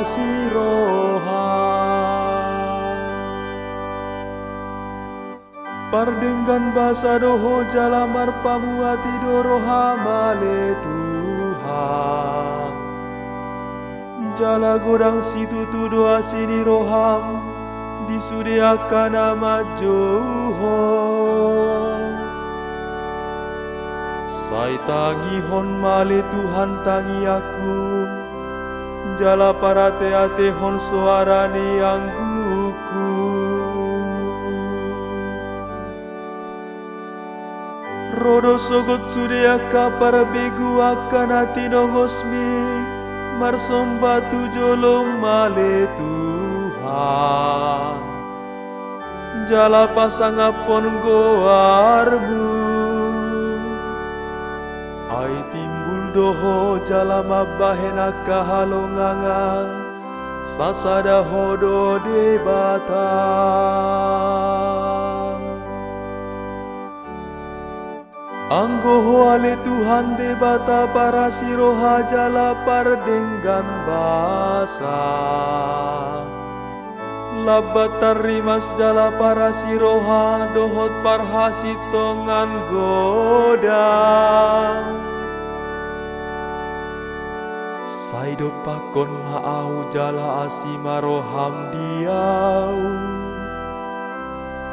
siroha. Pardenggan basa doho jalamar pamuati doroha male Tuhan. Jala godang situ tu doa sini roham disudiakan nama Joho. Sai tangi hon male Tuhan tangi aku. Jala para ate hon suarane angguku. Rodo sogot sudiaka para begu akan hati nongosmi. Marsombatu jolom male Tuhan. Jala pasang apon goarbu. Ai timbul doho jala mabahena kahalongangan. Sasada hodo debata. Anggoho ale Tuhan debata para siroha jala pardenggan basa. Labatar rimas jala para siroha dohot parhasitongan godang. Saido pakon maau jala asimaroham diau.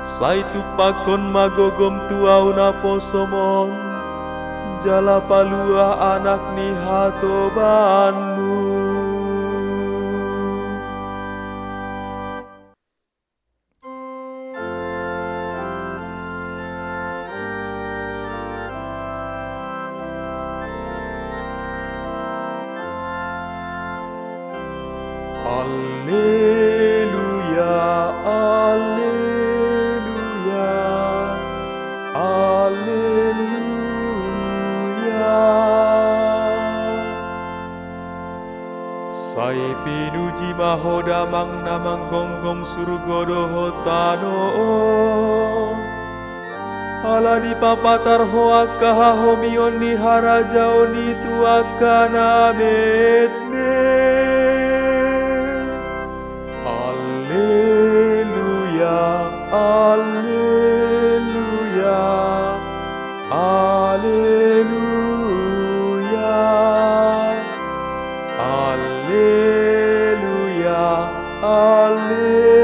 Saitu pakon magogom tuau na posomon. Jala palua anak ni hatobanmu. Alleluia, alleluia, alleluia. Sai pinuji mahoda mang namang gonggong surgodo hotano. Ala di papatar hoa kaha homion ni harajao ni tuakana metne. Alleluia, alleluia, alleluia, alleluia.